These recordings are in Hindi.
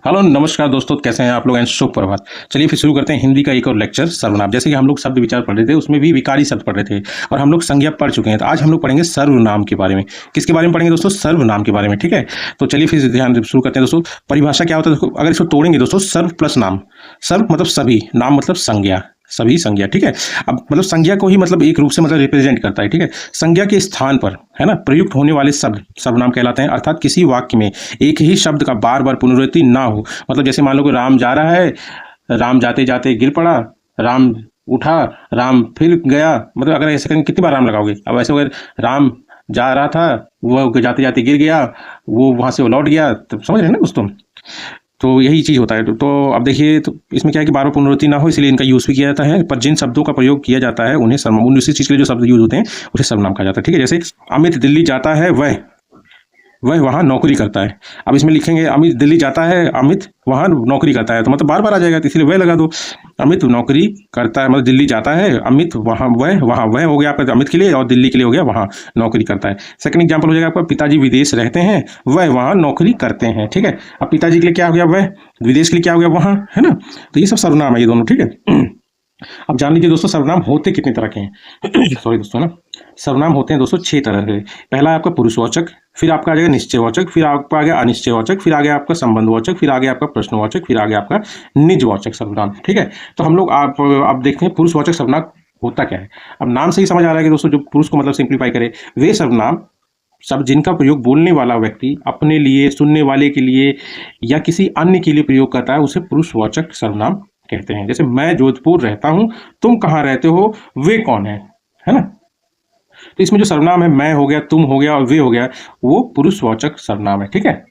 हेलो नमस्कार दोस्तों, कैसे हैं आप लोग एंड शुभ प्रभात। चलिए फिर शुरू करते हैं हिंदी का एक और लेक्चर सर्वनाम। जैसे कि हम लोग शब्द विचार पढ़ रहे थे, उसमें भी विकारी शब्द पढ़ रहे थे और हम लोग संज्ञा पढ़ चुके हैं। तो आज हम लोग पढ़ेंगे सर्वनाम के बारे में। किसके बारे में पढ़ेंगे दोस्तों? सर्वनाम के बारे में। ठीक है, तो चलिए फिर ध्यान शुरू करते हैं दोस्तों। परिभाषा क्या होता है अगर इसको तोड़ेंगे दोस्तों? सर्व प्लस नाम। सर्व मतलब सभी, नाम मतलब संज्ञा, सभी संज्ञा। ठीक है, अब मतलब संज्ञा को ही मतलब एक रूप से मतलब रिप्रेजेंट करता है। ठीक है, संज्ञा के स्थान पर है ना प्रयुक्त होने वाले शब्द सर्वनाम कहलाते हैं। अर्थात किसी वाक्य में एक ही शब्द का बार बार पुनरावृत्ति ना हो। मतलब जैसे मान लो कि राम जा रहा है, राम जाते जाते गिर पड़ा, राम उठा, राम फिर गया। मतलब अगर ऐसे करेंगे कितनी बार राम लगाओगे? अब ऐसे अगर राम जा रहा था, वो जाते जाते गिर गया, वो वहां से वो लौट गया, तो समझ रहे हैं ना दोस्तों? तो यही चीज़ होता है। तो अब देखिए, तो इसमें क्या है कि बार बार पुनरावृत्ति ना हो, इसलिए इनका यूज़ भी किया जाता है। पर जिन शब्दों का प्रयोग किया जाता है उन्हें सर्वनाम, उसी चीज़ के लिए जो शब्द यूज होते हैं उसे सर्वनाम कहा जाता है। ठीक है, जैसे अमित दिल्ली जाता है, वह वहाँ नौकरी करता है। अब इसमें लिखेंगे अमित दिल्ली जाता है, अमित वहाँ नौकरी करता है, तो मतलब बार बार आ जाएगा, तो इसलिए वह लगा दो। अमित नौकरी करता है मतलब दिल्ली जाता है, अमित वहाँ वह हो गया आपका अमित के लिए, और दिल्ली के लिए हो गया वहाँ नौकरी करता है। सेकंड एग्जाम्पल हो जाएगा आपका पिताजी विदेश रहते हैं, वह वहाँ नौकरी करते हैं। ठीक है, अब पिताजी के लिए क्या हो गया? वह, विदेश के लिए क्या हो गया? वहाँ, है ना। तो ये सब सर्वनाम है ये दोनों। ठीक है, अब जान लीजिए दोस्तों सर्वनाम होते कितने तरह के हैं। सॉरी दोस्तों ना, सर्वनाम होते हैं दोस्तों 6 तरह के। पहला है आपका पुरुषवाचक, फिर आपका आ जाएगा निश्चयवाचक, फिर आपका आ गया अनिश्चयवाचक, फिर आ गया आपका संबंधवाचक, फिर आ गया आपका प्रश्नवाचक, फिर आ गया आपका निजवाचक सर्वनाम। ठीक है, तो हम लोग आप देखते हैं पुरुषवाचक सर्वनाम होता क्या है। अब नाम से ही समझ आ रहा है कि दोस्तों जो पुरुष को मतलब सिंप्लीफाई करे, वे सर्वनाम सब जिनका प्रयोग बोलने वाला व्यक्ति अपने लिए, सुनने वाले के लिए या किसी अन्य के लिए प्रयोग करता है, उसे पुरुषवाचक सर्वनाम कहते हैं। जैसे मैं जोधपुर रहता हूं, तुम कहाँ रहते हो, वे कौन है ना। तो इसमें जो सर्वनाम है मैं हो गया, तुम हो गया और वे हो गया, वो पुरुषवाचक सर्वनाम है। ठीक है,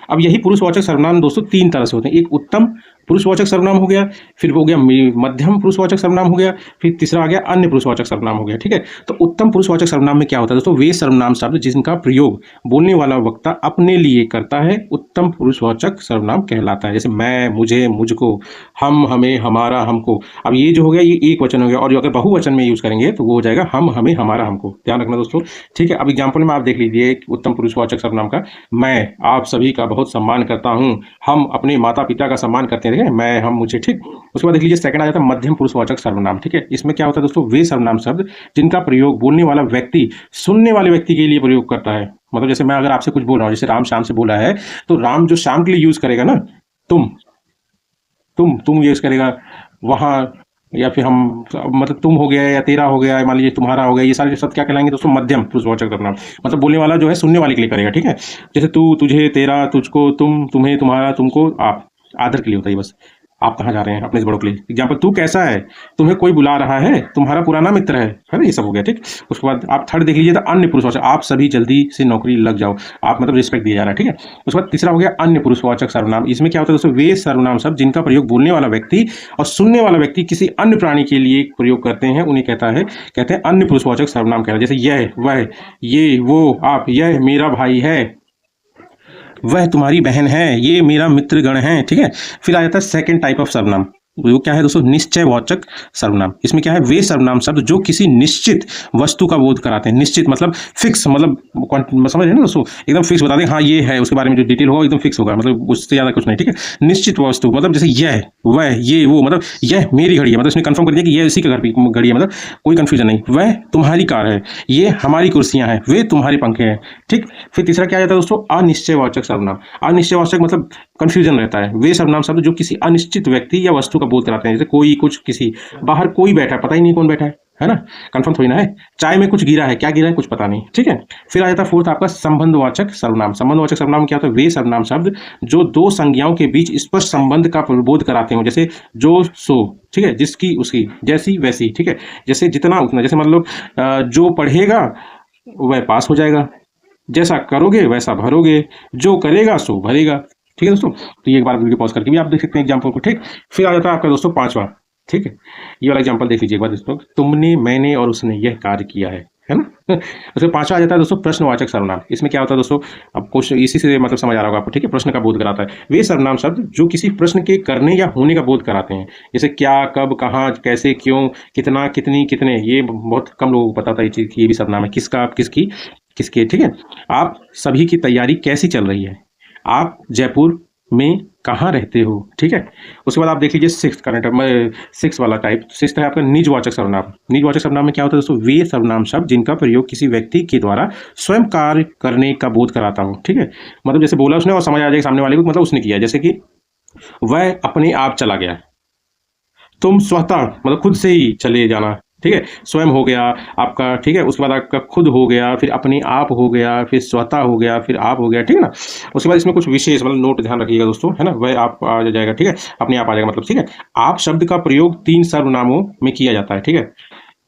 अब यही पुरुषवाचक सर्वनाम दोस्तों 3 तरह से होते हैं। एक उत्तम पुरुषवाचक सर्वनाम हो गया, फिर वो हो गया मध्यम पुरुषवाचक सर्वनाम हो गया, फिर तीसरा आ गया अन्य पुरुषवाचक सर्वनाम हो गया। ठीक है, तो उत्तम पुरुषवाचक सर्वनाम में क्या होता है दोस्तों? वे सर्वनाम शब्द जिनका प्रयोग बोलने वाला वक्ता अपने लिए करता है, उत्तम पुरुषवाचक सर्वनाम कहलाता है। जैसे मैं, मुझे, मुझको, हम, हमें, हमारा, हमको। अब ये जो हो गया ये एक वचन हो गया, और जो अगर बहुवचन में यूज करेंगे तो वो हो जाएगा हम, हमें, हमारा, हमको। ध्यान रखना दोस्तों। ठीक है, अब एग्जाम्पल में आप देख लीजिए उत्तम पुरुषवाचक सर्वनाम का। मैं आप सभी का बहुत सम्मान करता हूँ, हम अपने माता पिता का सम्मान करते हैं। मैं, हम, मुझे। ठीक, उसके बाद देख लीजिए सेकंड आ जाता है मध्यम पुरुषवाचक सर्वनाम। ठीक है, इसमें क्या होता है दोस्तों? वे सर्वनाम शब्द जिनका प्रयोग बोलने वाला व्यक्ति सुनने वाले व्यक्ति के लिए प्रयोग करता है। मतलब जैसे मैं अगर आपसे कुछ बोल रहा हूँ, जैसे राम श्याम से बोला है, तो राम जो श्याम के लिए यूज करेगा ना, तुम तुम यूज करेगा वहां, या फिर हम, मतलब तुम हो गया या तेरा हो गया, मान लीजिए तुम्हारा हो गया, ये सारे शब्द क्या कहलाएंगे दोस्तों? मध्यम पुरुषवाचक सर्वनाम। मतलब बोलने वाला जो है सुनने वाले के लिए करेगा। ठीक है, जैसे तू, तुझे, तेरा, तुझको, तुम, तुम्हें, तुम्हारा, तुमको, आप आदर के लिए होता है बस। आप कहाँ जा रहे हैं? अपने से बड़ों के लिए। एग्जाम्पल, तू कैसा है, तुम्हें कोई बुला रहा है, तुम्हारा पुराना मित्र है ना, ये सब हो गया। ठीक, उसके बाद आप थर्ड देख लीजिए तो अन्य पुरुषवाचक, आप सभी जल्दी से नौकरी लग जाओ, आप मतलब रिस्पेक्ट दिया जा रहा है। ठीक है, उसके बाद तीसरा हो गया अन्य पुरुषवाचक सर्वनाम। इसमें क्या होता है दोस्तों? वे सर्वनाम शब्द जिनका प्रयोग बोलने वाला व्यक्ति और सुनने वाला व्यक्ति किसी अन्य प्राणी के लिए प्रयोग करते हैं, उन्हें कहते हैं अन्य पुरुषवाचक सर्वनाम कहते हैं। जैसे यह, वह, ये, वो, आप। यह मेरा भाई है, वह तुम्हारी बहन है, ये मेरा मित्रगण है। ठीक है, फिर आ जाता है सेकंड टाइप ऑफ सर्वनाम। वो क्या है दोस्तों? निश्चयवाचक सर्वनाम। इसमें क्या है? वे सर्वनाम शब्द जो किसी निश्चित वस्तु का बोध कराते हैं। निश्चित मतलब फिक्स, मतलब समझ रहे हैं ना दोस्तों? एकदम फिक्स बता दें, हाँ ये है, उसके बारे में जो डिटेल होगा एकदम फिक्स होगा, मतलब उससे ज्यादा कुछ नहीं। ठीक है, निश्चित वस्तु मतलब जैसे यह, वह, ये, वो, मतलब यह मेरी घड़ी है, मतलब इसने कंफर्म कर दिया कि यह इसी के घर की घड़ी है, मतलब कोई कंफ्यूजन नहीं। वह तुम्हारी कार है, ये हमारी कुर्सियां हैं, वे तुम्हारे पंखे हैं। ठीक, फिर तीसरा क्या आ जाता है दोस्तों? अनिश्चयवाचक सर्वनाम। अनिश्चयवाचक मतलब कंफ्यूजन रहता है। वे सर्वनाम शब्द जो किसी अनिश्चित व्यक्ति या वस्तु का बोध कराते हैं। जैसे कोई, कुछ, किसी। बाहर कोई बैठा है, पता ही नहीं कौन बैठा है ना, कंफर्म थोड़ी ना है। चाय में कुछ गिरा है, क्या गिरा है कुछ पता नहीं। ठीक है, फिर आ जाता है फोर्थ आपका संबंधवाचक सर्वनाम। संबंधवाचक सर्वनाम क्या होता है? वे सर्वनाम शब्द जो दो संज्ञाओं के बीच स्पष्ट संबंध का बोध कराते हो। जैसे जो, सो। ठीक है, जिसकी, उसकी, जैसी, वैसी। ठीक है, जैसे जितना उतना। जैसे मतलब जो पढ़ेगा वह पास हो जाएगा, जैसा करोगे वैसा भरोगे, जो करेगा सो भरेगा। ठीक है दोस्तों, तो ये एक बार वीडियो पॉज करके भी आप देख सकते हैं एग्जाम्पल को। ठीक, फिर आ जाता है आपका दोस्तों पांचवा। ठीक है, ये वाला एग्जाम्पल देख लीजिए एक बार दोस्तों। तुमने, मैंने और उसने यह कार्य किया है ना। उसमें पांचवा आ जाता है दोस्तों प्रश्नवाचक सर्वनाम। इसमें क्या होता है दोस्तों? अब क्वेश्चन इसी से मतलब समझ आ रहा होगा आपको। ठीक है, प्रश्न का बोध कराता है। वे सर्वनाम शब्द जो किसी प्रश्न के करने या होने का बोध कराते हैं। जैसे क्या, कब, कहाँ, कैसे, क्यों, कितना, कितनी, कितने। ये बहुत कम लोगों को पता था ये चीज कि ये भी सर्वनाम है। किसका, किसकी, किसके। ठीक है, आप सभी की तैयारी कैसी चल रही है, आप जयपुर में कहाँ रहते हो, ठीक है। उसके बाद आप देख लीजिए सिक्स्थ करंट सिक्स वाला टाइप, सिक्स्थ है आपका निजवाचक सर्वनाम। निजवाचक सर्वनाम में क्या होता है दोस्तों, वे सर्वनाम शब्द जिनका प्रयोग किसी व्यक्ति के द्वारा स्वयं कार्य करने का बोध कराता हो, ठीक है। मतलब जैसे बोला उसने और समझ आ जाएगा सामने वाले को, मतलब उसने किया, जैसे कि वह अपने आप चला गया, तुम स्वतः मतलब खुद से ही चले जाना, ठीक है। स्वयं हो गया आपका, ठीक है। उसके बाद आपका खुद हो गया, फिर अपने आप हो गया, फिर स्वतः हो गया, फिर आप हो गया, ठीक है ना। उसके बाद इसमें कुछ विशेष मतलब नोट ध्यान रखिएगा दोस्तों, है ना। वह आप आ जाएगा, ठीक है, अपने आप आ जाएगा मतलब, ठीक है। आप शब्द का प्रयोग 3 सर्वनामों में किया जाता है, ठीक है।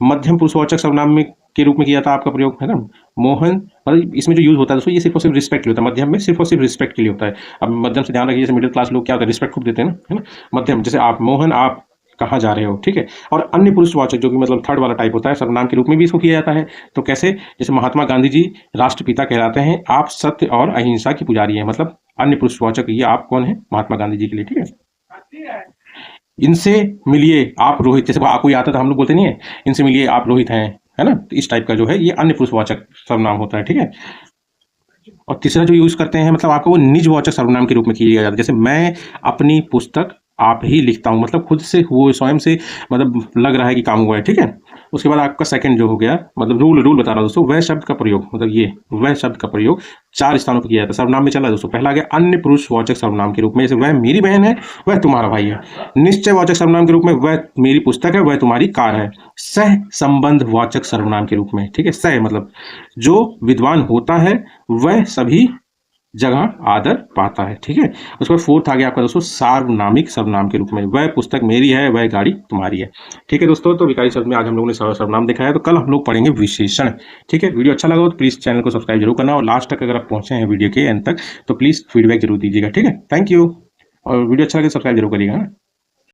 मध्यम पुरुषवाचक सर्वनाम में के रूप में किया जाता है आपका प्रयोग, है ना। मोहन, मतलब इसमें जो यूज होता है दोस्तों, ये सिर्फ और सिर्फ रिस्पेक्ट के लिए होता है। मध्यम में सिर्फ और सिर्फ रिस्पेक्ट के लिए होता है। अब मध्यम से ध्यान रखिए, जैसे मिडिल क्लास लोग क्या होता है, रिस्पेक्ट खूब देते हैं ना, है ना। मध्यम जैसे आप, मोहन आप कहाँ जा रहे हो, ठीक है। और अन्य पुरुषवाचक जो कि मतलब थर्ड वाला टाइप होता है, सर्वनाम के रूप में भी इसको किया जाता है। तो कैसे, जैसे महात्मा गांधी जी राष्ट्रपिता कहलाते हैं, आप सत्य और अहिंसा की पुजारी हैं, मतलब अन्य पुरुषवाचक ये आप कौन है, महात्मा गांधी जी के लिए, ठीक है। इनसे मिलिए आप रोहित, जैसे कोई आता तो हम लोग बोलते नहीं है, इनसे मिलिए आप रोहित हैं, है ना। तो इस टाइप का जो है ये अन्य पुरुषवाचक सर्वनाम होता है, ठीक है। और तीसरा जो यूज करते हैं, मतलब आपको वो निजवाचक सर्वनाम के रूप में किया जाता है। जैसे मैं अपनी पुस्तक आप ही लिखता हूँ, मतलब खुद से, वो स्वयं से, मतलब लग रहा है कि काम हुआ है, ठीक है। उसके बाद आपका सेकंड जो हो गया, मतलब रूल रूल बता रहा हूँ दोस्तों, वह शब्द का प्रयोग, मतलब ये वह शब्द का प्रयोग 4 स्थानों पर किया जाता है। सर्वनाम में चला है दोस्तों। पहला आ गया अन्य पुरुषवाचक सर्वनाम के रूप में, जैसे वह मेरी बहन है, वह तुम्हारा भाई है। निश्चयवाचक सर्वनाम के रूप में, वह मेरी पुस्तक है, वह तुम्हारी कार है। सह संबंध वाचक सर्वनाम के रूप में, ठीक है। सह मतलब जो विद्वान होता है वह सभी जगह आदर पाता है, ठीक है। उसके बाद फोर्थ आ गया आपका दोस्तों सार्वनामिक सर्वनाम के रूप में, वह पुस्तक मेरी है, वह गाड़ी तुम्हारी है, ठीक है दोस्तों। तो विकारी शब्द में आज हम लोगों ने सर्वनाम देखा है, तो कल हम लोग पढ़ेंगे विशेषण, ठीक है। वीडियो अच्छा लगा हो तो प्लीज़ चैनल को सब्सक्राइब जरूर करना, और लास्ट तक अगर आप पहुंचे हैं वीडियो के एंड तक तो प्लीज़ फीडबैक जरूर दीजिएगा, ठीक है। Thank you. और वीडियो अच्छा लगे सब्सक्राइब जरूर करिएगा।